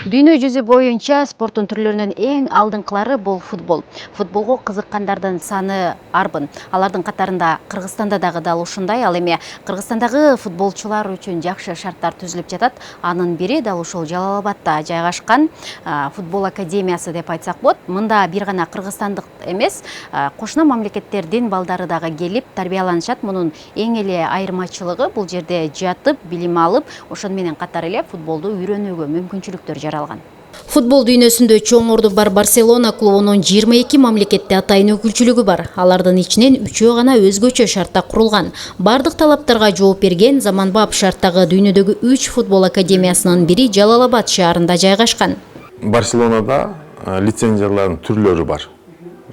Дүйнө жүзү боюнча спорттун түрлөрүнүн эң алдыңкылары бул футбол. Футболго кызыккандардын саны арбын. Алардын катарында Кыргызстанда дагы дал ушундай. Ал эми Кыргызстандагы футболчулар үчүн жакшы шарттар түзүлүп жатат. Анын бири дал ушул Жалал-Абадта жайгашкан футбол академиясы деп айтсак болот. Мында бир гана кыргызстандык эмес, кошуна мамлекеттердин балдары дагы келип тарбияланышат. Мунун эң эле айырмачылыгы бул жерде жатып, билим алып, ошону менен катар эле футболду үйрөнүүгө мүмкүнчүлүктөр жаралган. Футбол дүйнөсүндө чоң орду бар Барселона клубунун 22 мамлекетте атайын өкүлчүлүгү бар. Алардын ичинен 3-өө гана өзгөчө шартта курулган. Бардык талаптарга жооп берген заманбап шарттагы дүйнөдөгү 3 футбол академиясынын бири Жалал-Абад шаарында жайгашкан. Барселонада лицензиялардын түрлөрү бар.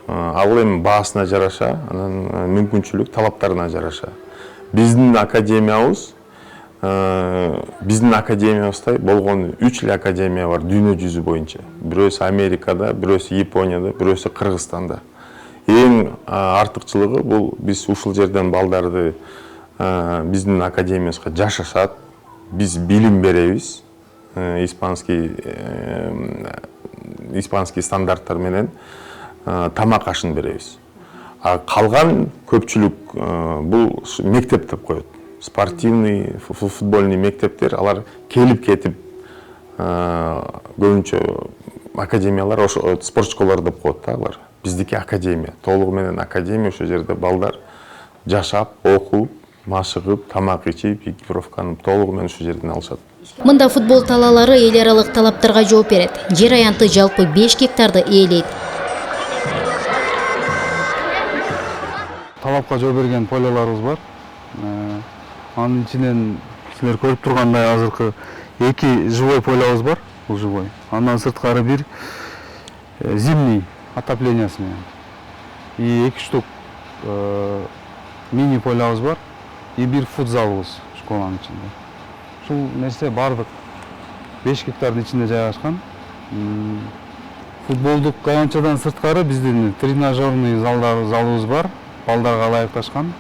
Ал эми баасына жараша, анан мүмкүнчүлүк талаптарына жараша. Биздин академиябыздай болгон 3 эле академия бар дүйнө жүзү боюнча. Бирөөсү Америкада, бирөөсү Японияда, бирөөсү Кыргызстанда. Эң артыкчылыгы бул биз ушул жерден балдарды биздин академиябызга жашашат. Биз билим беребиз. Испанский стандарттар менен тамак ашын беребиз. Калган көпчүлүк бул мектеп деп коет. Спортивный, футбольный мектептер, алар келип кетип көбүнчө академиялар, спорт школалар деп коет да алар. Биздики академия, толугу менен академия, ошол жерде балдар жашап, окуп, машыгып, тамак ичип, экипировканы толугу менен ошол жерден алышат. Мында футбол талаалары эл аралык талаптарга жооп берет. Жер аянты жалпы 5 гектарды ээлейт. Талапка жооп берген поляларыбыз бар. Анын ичинен силер көрүп тургандай азыркы 2 живой полябыз бар, бул живой. Андан сырткары бир зимний отоплениясы менен. И 2 штук мини полябыз бар, и бир футзалыбыз школанын ичинде. Ушул нерсе бардык 5 гектардын ичинде жайгашкан. Футболдук аянтчадан сырткары биздин тренажерный залыбыз бар, балдарга ылайыкташкан.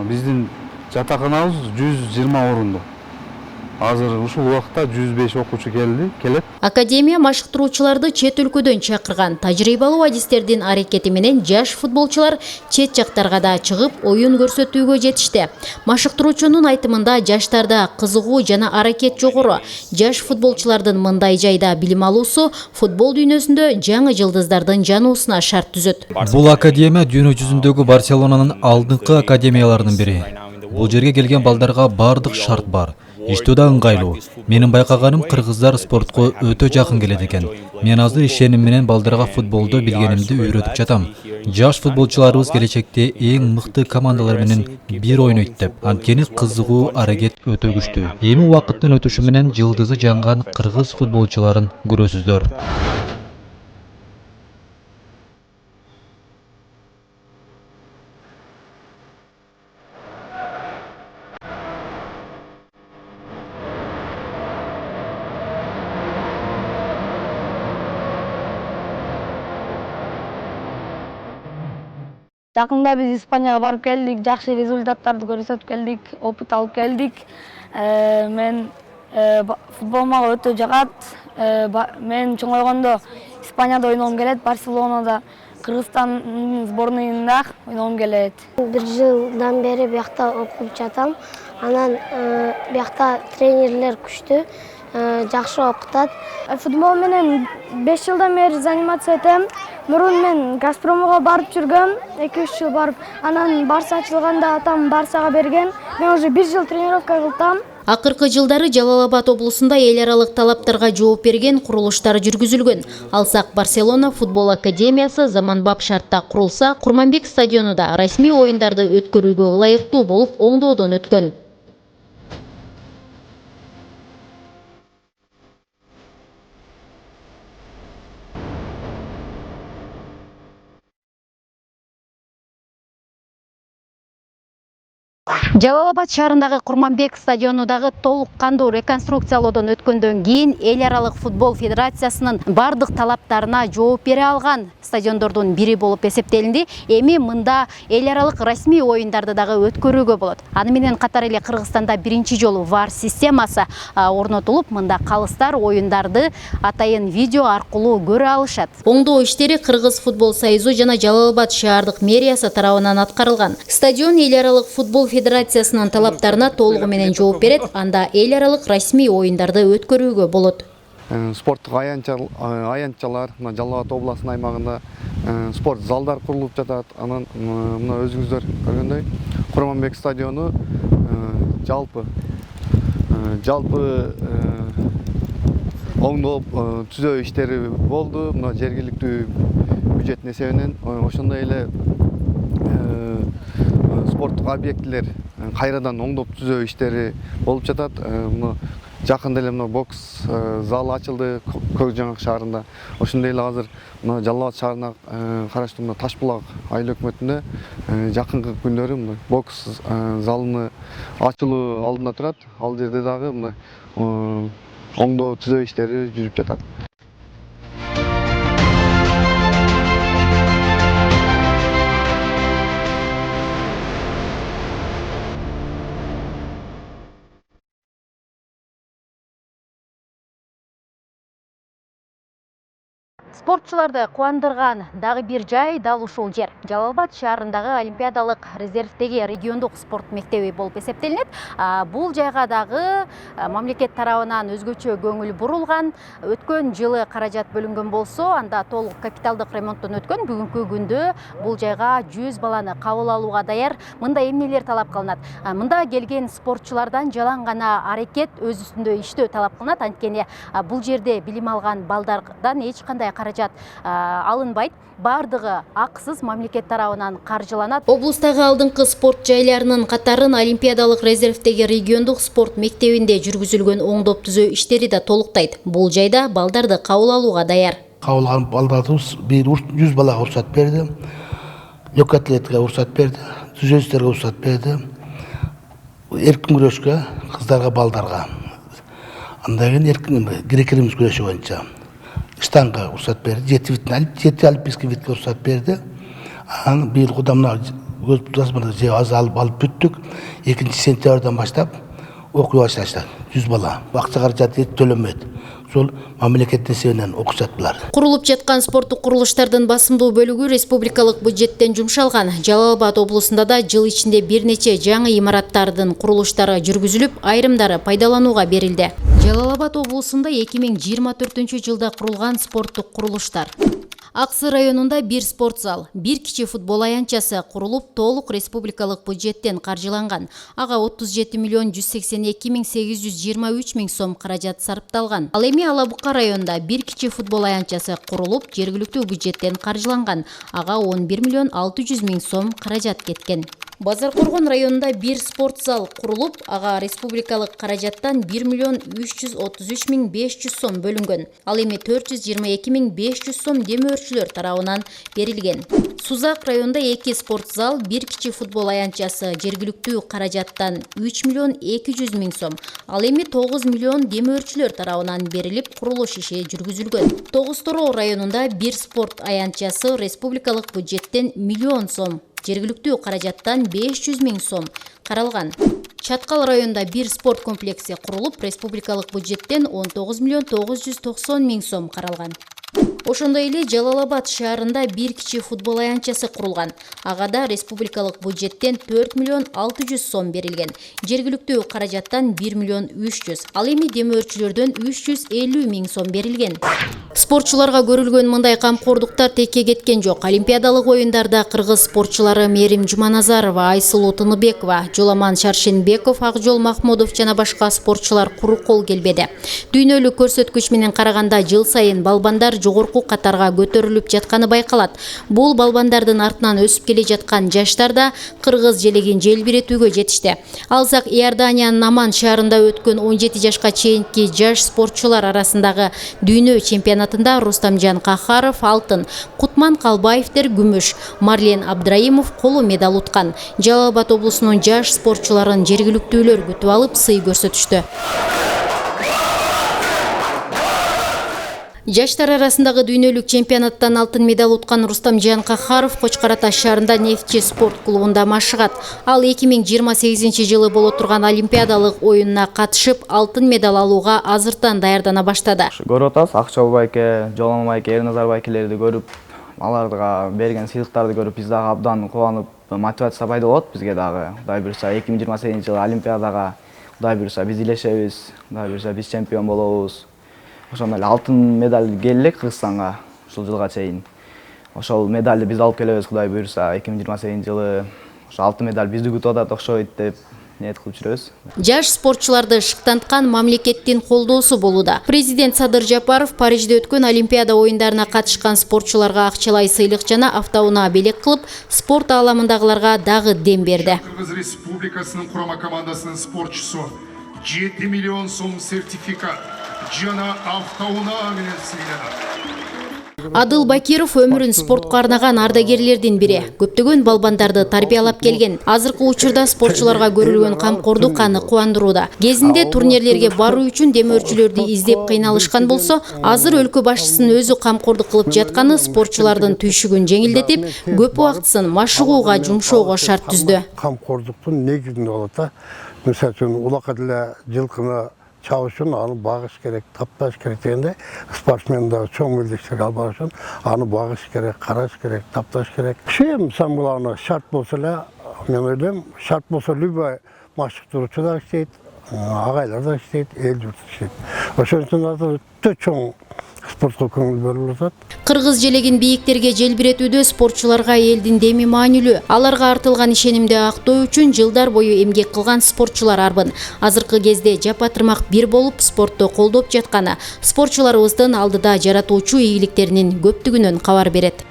Биздин жатаканабыз 120 орундуу. Азыр ушул убакта 105 окуучу келет. Академия машыктыруучуларды чет өлкөдөн чакырган. Тажрыйбалуу адистердин аракети менен жаш футболчулар чет жактарга да чыгып, оюн көрсөтүүгө жетишти. Машыктыруучунун айтымында жаштарда кызыгуу жана аракет жогору. Жаш футболчулардын мындай жайда билим алуусу футбол дүйнөсүндө жаңы жылдыздардын жануусуна шарт түзөт. Бул академия дүйнө жүзүндөгү Барселонанын алдыңкы академияларынын бири. Бул жерге келген балдарга бардык шарт бар. Иштөө да ыңгайлуу. Менин байкаганым кыргыздар спортко өтө жакын келет экен. Мен азыр ишеним менен балдарга футболду билгенимди үйрөтүп жатам. Жаш футболчуларыбыз келечекте эң мыкты командалар менен бир ойнойт деп. Анткени кызыгуу аракет өтө күчтүү. Эми убакыттын өтүшү менен жылдызы жанган кыргыз футболчуларын көрөсүздөр. Жакында биз Испанияга барып келдик, жакшы результаттарды көрсөтүп келдик, опыт алып келдик. Мен футбол мага өтө жагат. Мен чоңойгондо Испанияда ойногум келет, Барселонада, Кыргызстандын сборныйында ойногум келет. 1 жылдан бери биякта окуп жатам. Анан биякта тренерлер күчтүү, жакшы окутат. Футбол менен 5 жылдан бери занимация этем. Мурун мен Газпромго барып жүргөм, 2-3 жыл барып. Анан Барса ачылганда атам Барсага берген. Мен уже 1 жыл тренировка кылдым. Акыркы жылдары Жалал-Абад облусунда эл аралык талаптарга жооп берген курулуштар жүргүзүлгөн. Алсак Барселона футбол академиясы заманбап шартта курулса, Курманбек стадионунда расмий оюндарды өткөрүүгө ылайыктуу болуп оңдоодон өткөн. Жалал Абад шаарындагы Курманбек стадиону дагы толук кандуу реконструкциялоодон өткөндөн кийин эл аралык футбол федерациясынын бардык талаптарына жооп бере алган стадиондордун бири болуп эсептелинди. Эми мында эл аралык расмий оюндарды дагы өткөрүүгө болот. Аны менен катар эле Кыргызстанда биринчи жолу VAR системасы орнотулуп, мында калыстар оюндарды атайын видео аркылуу көрө алышат. Оңдоо иштери Кыргыз футбол союзу жана Жалал Абад шаардык мэриясы тарабынан аткарылган. Стадион эл аралык футбол федерациясынын талаптарына толугу менен жооп берет, анда эл аралык расмий оюндарды өткөрүүгө болот. Спорттук аянтчалар Жалал Абад областынын аймагында спорт залдар курулуп жатат. Анан мына өзүңүздөр көргөндөй Курманбек стадиону жалпы оңдоп түзөө иштери болду. Мына жергиликтүү бюджеттин эсебинен ошондой эле спорттук объектилер кайрадан оңдоп түзөө иштери болуп жатат. Мына жакында эле мына бокс залы ачылды Көкжаңак шаарында. Ошондой эле азыр мына Жалал Абад шаарына караштуу мына Таш булак айыл өкмөтүндө жакынкы күндөрү мына бокс залыны ачылуу алдында турат. Ал жерде дагы мына оңдоо түзөө иштери жүрүп жатат. Спортчуларды кубандырган дагы бир жай дал ушул жер. Жалал Абад шаарындагы Олимпиадалык резервдеги региондук спорт мектеби болуп эсептелинет. Бул жайга дагы мамлекет тарабынан өзгөчө көңүл бурулган. Өткөн жылы каражат бөлүнгөн болсо, анда толук капиталдык ремонттон өткөн. Бүгүнкү күндө бул жайга 100 баланы кабыл алууга даяр. Мында эмнелер талап кылынат? Мында келген спортчулардан жалаң гана аракет, өз үстүндө иштөө талап кылынат. Анткени бул жерде билим алган балдардан эч кандай каражат алынбайт. Бардыгы акысыз мамлекет тарабынан каржыланат. Облустагы алдыңкы спорт жайларынын катарын Олимпиадалык резервдеги региондук спорт мектебинде жүргүзүлгөн оңдоп түзөө иштери да толуктайт. Бул жайда балдарды кабыл алууга даяр. Кабыл алган балдарыбыз 100 балага уруксат берди. Легкий атлетикага уруксат берди. Түзөө иштерге уруксат берди. Эркин күрөшкө кыздарга, балдарга. Андан кийин эркин грек-рим күрөшү боюнча штанга уруксат берди. 7 олимпийский видке уруксат берди. Анан быйыл кудамна көз алып бүттүк. 2-сентябрдан баштап окуй башташты. 100 бала. Акча каражаты төлөнбөйт. Сол мамлекет эсебинен окушат булар. Курулуп жаткан спорттук курулуштардын басымдуу бөлүгү республикалык бюджеттен жумшалган. Жалал Абад облусунда да жыл ичинде бир нече жаңы имараттардын курулуштары жүргүзүлүп, айрымдары пайдаланууга берилди. Жалал Абад облусунда 2024 жылда курулган спорттук курулуштар. Аксы районунда бир спорт зал, бир кичи футбол аянтчасы курулуп, толук республикалык бюджеттен каржыланган. Ага 37 миллион 182 миң 823 миң сом каражат сарпталган. Ал эми Алабука районунда бир кичи футбол аянтчасы курулуп, жергиликтүү бюджеттен каржыланган. Ага 11 миллион 600 миң сом каражат кеткен. Базаркоргон районунда бир спорт зал курулуп, ага республикалык каражаттан 1 миллион 333 миң 500 сом бөлүнгөн. Ал эми 422 миң 500 сом демөөрчүлөр тарабынан берилген. Сузак районунда 2 спорт зал, бир кичи футбол аянтчасы жергиликтүү каражаттан 3 миллион 200 миң сом. Ал эми 9 миллион демөөрчүлөр тарабынан берилип, курулуш иши жүргүзүлгөн. Тогуз-Тороо районунда бир спорт аянтчасы республикалык бюджеттен миллион сом, жергиликтүү каражаттан 500 миң сом каралган. Чаткал районунда бир спорт комплекси курулуп, республикалык бюджеттен 19 миллион 990 миң сом каралган. Ошондой эле Жалал Абад шаарында бир кичи футбол аянтчасы курулган. Агада республикалык бюджеттен 4 миллион 600 сом берилген. Жергиликтүү каражаттан 1 миллион 300. Ал эми демөөрчүлөрдөн 350 миң сом берилген. Спортчуларга көрүлгөн мындай камкордуктар текке кеткен жок. Олимпиадалык оюндарда кыргыз спортчулары Мерим Жуманазарова, Айсылуу Тыныбекова, Жоламан Шаршенбеков, Акжол Махмудов жана башка спортчулар куру кол келбеди. Дүйнөлүк көрсөткүч менен караганда жыл сайын балбандар жогорку жогорку катарга көтөрүлүп жатканы байкалат. Бул балбандардын артынан өсүп келе жаткан жаштар да кыргыз желегин желбиретүүгө жетишти. Алсак Иорданиянын Аман шаарында өткөн 17 жашка чейинки жаш спортчулар арасындагы дүйнө чемпионатында Рустамжан Кахаров алтын, Кутман Калбаевдер күмүш, Марлен Абдраимов коло медаль уткан. Жалал Абад облусунун жаш спортчуларын жергиликтүүлөр күтүп алып сый көрсөтүштү. Жаштар арасындагы дүйнөлүк чемпионаттан алтын медаль уткан Рустамжан Кахаров Кочкор Ата шаарында Нефтчи спорт клубунда машыгат. Ал 2028 жылы боло турган олимпиадалык оюнуна катышып, алтын медаль алууга азыртан даярдана баштады. Көрүп атабыз, Акчабай байке, Жолон байке, Эрназар байкелерди көрүп, аларга берген сыйлыктарды көрүп, биз дагы абдан кубанып, мотивация пайда болот бизге дагы. Кудай буйруса 2028 жылы олимпиадага, Кудай буйруса биз илешебиз, Кудай буйруса биз чемпион болобуз. Ошондой эле алтын медаль келдик Кыргызстанга ушул жылга чейин. Ошол медальды биз алып келебиз, Кудай буйруса 2028 жылы. Ошол алтын медаль бизди күтүп атат, окшойт деп ниет кылып жүрөбүз. Жаш спортчуларды шыктанткан мамлекеттин колдоосу болууда. Президент Садыр Жапаров Парижде өткөн Олимпиада оюндарына катышкан спортчуларга акчалай сыйлык жана автоунаа белек кылып, спорт ааламындагыларга дагы дем берди. Кыргыз Республикасынын курама командасынын спортчусу 7 миллион сом сертификат жана автоунаа менен сыйланат. Адыл Бакиров өмүрүн спортко арнаган ардагерлердин бири. Көптөгөн балбандарды тарбиялап келген. Азыркы учурда спортчуларга көрүлгөн камкордук аны кубандырууда. Кезинде турнирлерге баруу үчүн демөөрчүлөрдү издеп кыйналышкан болсо, азыр өлкө башчысынын өзү камкордук кылып жатканы спортчулардын түйшүгүн жеңилдетип, көп убактысын машыгууга жумшоого шарт түздү. Камкордуктун негизинде болот да. Мисалы үчүн улакка деле жылкыны чабыш үчүн аны багыш керек, тапташ керек дегенде, спортсмендер чоң мелдештерге алып барыш үчүн аны багыш керек, караш керек, тапташ керек. Шем самгыланы шарт болсо эле, мен ойлойм, шарт болсо любой машыктыруучу да иштейт, агайлар да иштейт, эл журт иштейт. Ошон үчүн азыр өтө чоң спортко көңүл бөлүп атат. Кыргыз желегин бийиктерге желбиретүүдө спортчуларга элдин деми маанилүү. Аларга артылган ишенимди актоо үчүн жылдар бою эмгек кылган спортчулар арбын. Азыркы кезде жапа-тырмак бир болуп спортто колдоп жатканы спортчуларыбыздын алдыда жаратуучу ийгиликтеринин көптүгүнөн кабар берет.